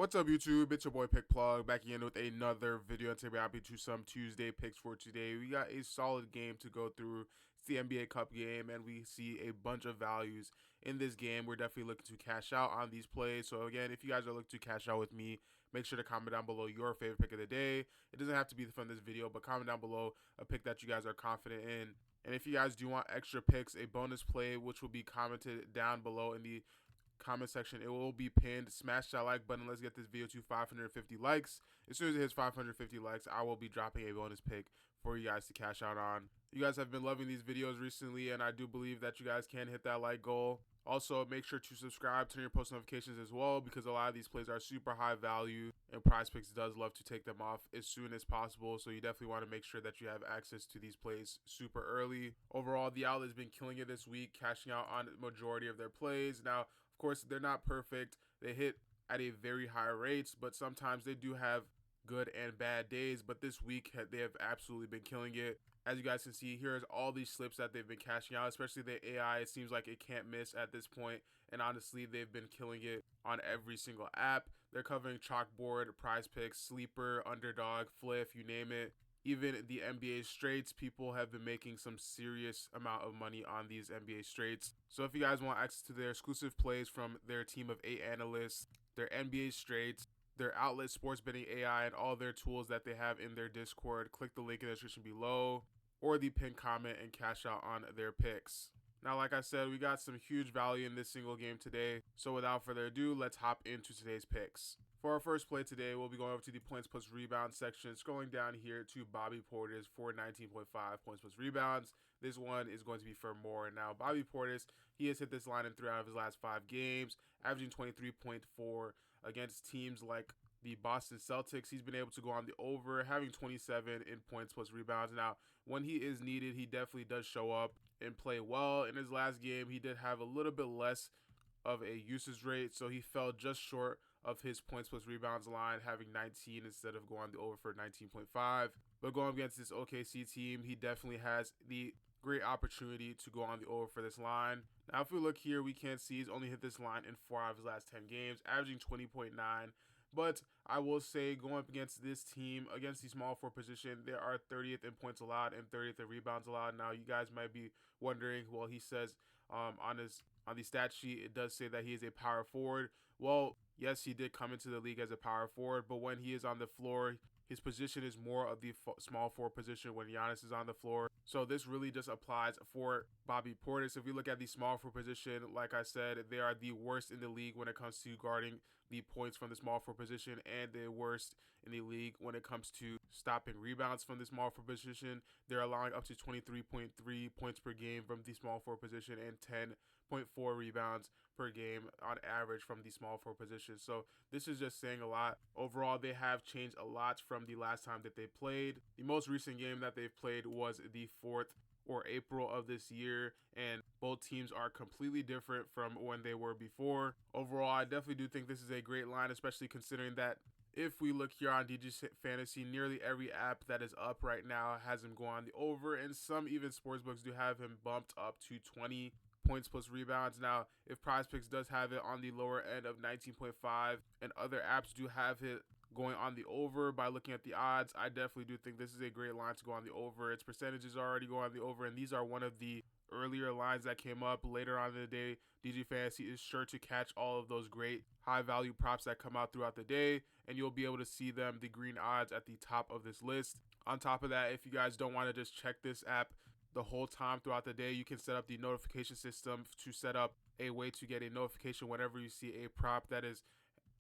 What's up, YouTube? It's your boy Pick Plug back again with another video. And today we're happy to some Tuesday picks for today. We got a solid game to go through. It's the NBA Cup game, and we see a bunch of values in this game. We're definitely looking to cash out on these plays. So again, if you guys are looking to cash out with me, make sure to comment down below your favorite pick of the day. It doesn't have to be from this video, but comment down below a pick that you guys are confident in. And if you guys do want extra picks, a bonus play which will be commented down below in the comment section, it will be pinned. Smash that like button. Let's get this video to 550 likes. As soon as it hits 550 likes, I will be dropping a bonus pick for you guys to cash out on. You guys have been loving these videos recently, and I do believe that you guys can hit that like goal. Also, make sure to subscribe, turn your post notifications as well, because a lot of these plays are super high value, and PrizePicks does love to take them off as soon as possible. So you definitely want to make sure that you have access to these plays super early. Overall, the outlet has been killing it this week, cashing out on the majority of their plays. Now, of course, they're not perfect. They hit at a very high rates, but sometimes they do have good and bad days. But this week, they have absolutely been killing it. As you guys can see, here's all these slips that they've been cashing out, especially the AI. It seems like it can't miss at this point, and honestly, they've been killing it on every single app. They're covering Chalkboard, PrizePicks, Sleeper, Underdog, Fliff, you name it. Even the NBA straights, people have been making some serious amount of money on these NBA straights. So if you guys want access to their exclusive plays from their team of 8 analysts, their NBA straights, their outlet sports betting AI, and all their tools that they have in their Discord, click the link in the description below or the pinned comment and cash out on their picks. Now, like I said, we got some huge value in this single game today. So without further ado, let's hop into today's picks. For our first play today, we'll be going over to the points plus rebounds section, scrolling down here to Bobby Portis for 19.5 points plus rebounds. This one is going to be for more. Now, Bobby Portis, he has hit this line in 3 out of his last 5 games, averaging 23.4 against teams like the Boston Celtics. He's been able to go on the over, having 27 in points plus rebounds. Now, when he is needed, he definitely does show up and play well. In his last game, he did have a little bit less of a usage rate, so he fell just short of his points plus rebounds line, having 19 instead of going the over for 19.5. But going against this OKC team, he definitely has the great opportunity to go on the over for this line. Now, if we look here, we can see he's only hit this line in 4 out of his last 10 games, averaging 20.9. But I will say, going up against this team, against the small forward position, they are 30th in points allowed and 30th in rebounds allowed. Now, you guys might be wondering, well, he says on the stat sheet, it does say that he is a power forward. Well, yes, he did come into the league as a power forward, but when he is on the floor, his position is more of the small forward position when Giannis is on the floor. So this really just applies for Bobby Portis. If we look at the small forward position, like I said, they are the worst in the league when it comes to guarding the points from the small forward position, and the worst in the league when it comes to stopping rebounds from the small forward position. They're allowing up to 23.3 points per game from the small forward position and 10.4 rebounds per game on average from the small forward position. So this is just saying a lot. Overall, they have changed a lot from the last time that they played. The most recent game that they've played was the 4th or April of this year, and both teams are completely different from when they were before. Overall, I definitely do think this is a great line, especially considering that if we look here on DG Fantasy, nearly every app that is up right now has him go on the over, and some even sportsbooks do have him bumped up to 20 points plus rebounds. Now, if PrizePicks does have it on the lower end of 19.5, and other apps do have it going on the over by looking at the odds, I definitely do think this is a great line to go on the over. Its percentages already go on the over, and these are one of the earlier lines that came up later on in the day. DG Fantasy is sure to catch all of those great high value props that come out throughout the day, and you'll be able to see them, the green odds, at the top of this list. On top of that, if you guys don't want to just check this app the whole time throughout the day, you can set up the notification system to set up a way to get a notification whenever you see a prop that is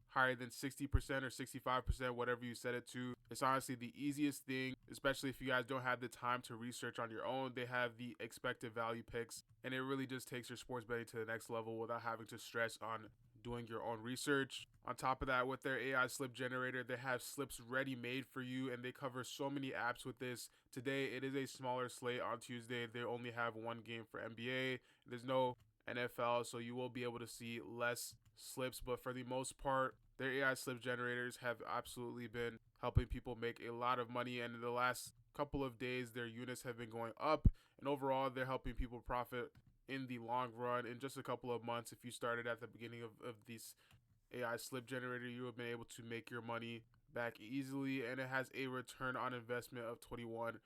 higher than 60% or 65%, whatever you set it to. It's honestly the easiest thing, especially if you guys don't have the time to research on your own. They have the expected value picks, and it really just takes your sports betting to the next level without having to stress on doing your own research. On top of that, with their AI slip generator, they have slips ready made for you, and they cover so many apps with this. Today, it is a smaller slate. On Tuesday, they only have 1 game for NBA. There's no NFL, so you will be able to see less slips, but for the most part, their AI slip generators have absolutely been helping people make a lot of money, and in the last couple of days, their units have been going up, and overall, they're helping people profit in the long run. In just a couple of months, if you started at the beginning of this AI slip generator, you have been able to make your money back easily, and it has a return on investment of 21%.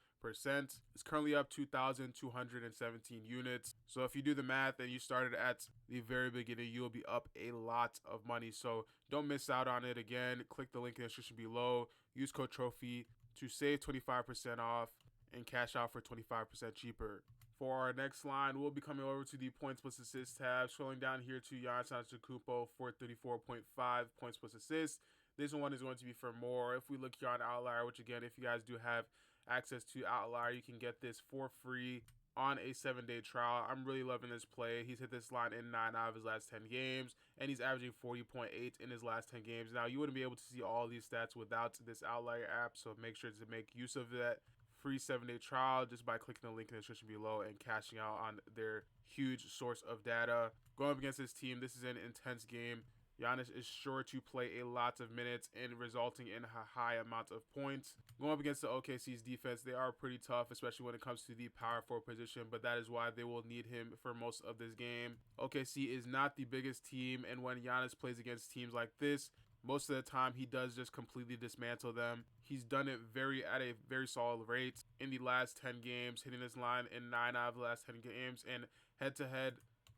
It's currently up 2,217 units. So if you do the math and you started at the very beginning, you will be up a lot of money. So don't miss out on it. Again, click the link in the description below. Use code TROPHY to save 25% off and cash out for 25% cheaper. For our next line, we'll be coming over to the points plus assists tab, scrolling down here to Giannis Antetokounmpo for 34.5 points plus assists. This one is going to be for more. If we look here on Outlier, which again, if you guys do have access to Outlier, you can get this for free on a 7-day trial. I'm really loving this play. He's hit this line in 9 out of his last 10 games, and he's averaging 40.8 in his last 10 games. Now, you wouldn't be able to see all these stats without this Outlier app, so make sure to make use of that free 7-day trial just by clicking the link in the description below and cashing out on their huge source of data. Going up against this team, this is an intense game. Giannis is sure to play a lot of minutes and resulting in a high amount of points. Going up against the OKC's defense, they are pretty tough, especially when it comes to the power forward position, but that is why they will need him for most of this game. OKC is not the biggest team, and when Giannis plays against teams like this, most of the time he does just completely dismantle them. He's done it at a very solid rate in the last 10 games, hitting this line in 9 out of the last 10 games, and head-to-head,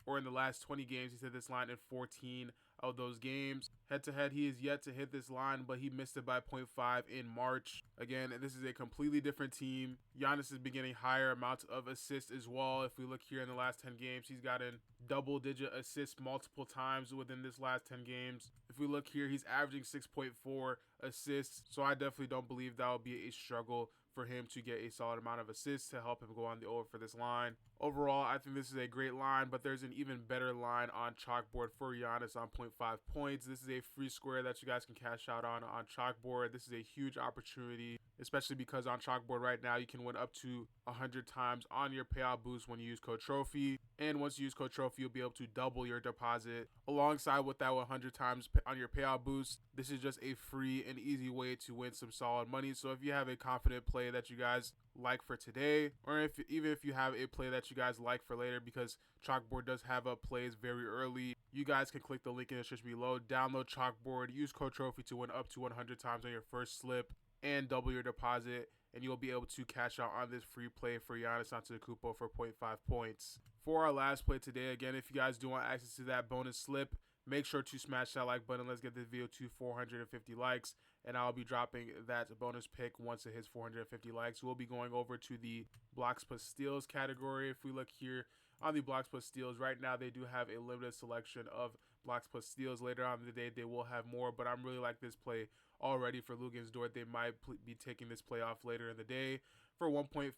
or in the last 20 games, he's hit this line in 14 of those games. Head-to-head, he is yet to hit this line, but he missed it by 0.5 in March. Again, this is a completely different team. Giannis is been getting higher amounts of assists as well. If we look here in the last 10 games, he's gotten double-digit assists multiple times within this last 10 games. If we look here, he's averaging 6.4 assists, so I definitely don't believe that will be a struggle for him to get a solid amount of assists to help him go on the over for this line. Overall, I think this is a great line, but there's an even better line on Chalkboard for Giannis on 0.5 points. This is a free square that you guys can cash out on Chalkboard. This is a huge opportunity, especially because on Chalkboard right now, you can win up to 100 times on your payout boost when you use code TROPHY. And once you use code TROPHY, you'll be able to double your deposit. Alongside with that 100 times on your payout boost, this is just a free and easy way to win some solid money. So if you have a confident play that you guys like for today, or even if you have a play that you guys like for later, because Chalkboard does have up plays very early, you guys can click the link in the description below, download Chalkboard, use code TROPHY to win up to 100 times on your first slip and double your deposit, and you'll be able to cash out on this free play for Giannis Antetokounmpo for 0.5 points. For our last play today, again, if you guys do want access to that bonus slip, make sure to smash that like button. Let's get this video to 450 likes, and I'll be dropping that bonus pick once it hits 450 likes. We'll be going over to the blocks plus steals category. If we look here on the blocks plus steals, right now they do have a limited selection of blocks plus steals. Later on in the day, they will have more, but I'm really like this play already for Luguentz Dort. They might be taking this play off later in the day. For 1.5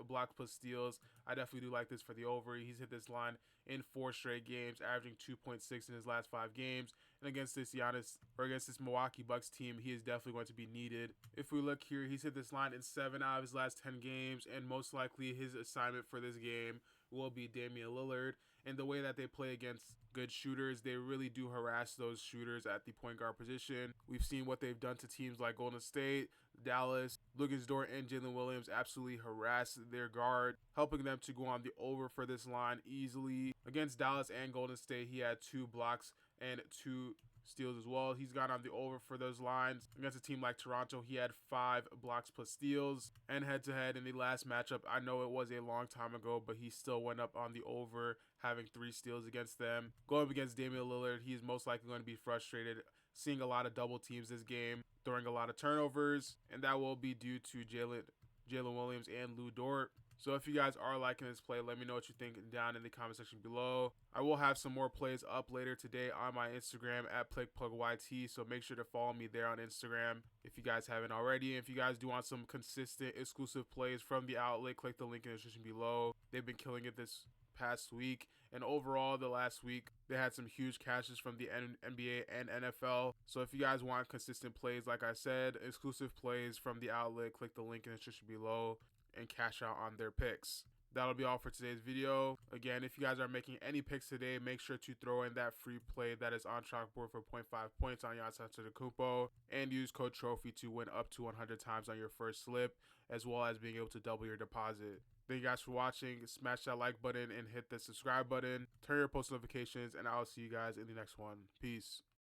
blocks plus steals, I definitely do like this for the over. He's hit this line in 4 straight games, averaging 2.6 in his last 5 games. And against this against this Milwaukee Bucks team, he is definitely going to be needed. If we look here, he's hit this line in 7 out of his last 10 games, and most likely his assignment for this game will be Damian Lillard. And the way that they play against good shooters, they really do harass those shooters at the point guard position. We've seen what they've done to teams like Golden State, Dallas. Luguentz Dort and Jalen Williams absolutely harass their guard, helping them to go on the over for this line easily. Against Dallas and Golden State, he had 2 blocks and 2 steals as well. He's gone on the over for those lines. Against a team like Toronto, he had 5 blocks plus steals. And head-to-head in the last matchup, I know it was a long time ago, but he still went up on the over, having 3 steals against them. Going up against Damian Lillard, he's most likely going to be frustrated, seeing a lot of double teams this game, throwing a lot of turnovers, and that will be due to Jalen Williams and Lu Dort. So if you guys are liking this play, let me know what you think down in the comment section below. I will have some more plays up later today on my Instagram at PlayPlugYT, so make sure to follow me there on Instagram if you guys haven't already. If you guys do want some consistent exclusive plays from the outlet, click the link in the description below. They've been killing it this past week, and overall the last week they had some huge cashes from the NBA and NFL. So if you guys want consistent plays, like I said, exclusive plays from the outlet, click the link in the description below and cash out on their picks. That'll be all for today's video. Again, if you guys are making any picks today, make sure to throw in that free play that is on Chalkboard for 0.5 points on Giannis Antetokounmpo, and use code TROPHY to win up to 100 times on your first slip, as well as being able to double your deposit. Thank you guys for watching. Smash that like button and hit the subscribe button. Turn your post notifications, and I'll see you guys in the next one. Peace.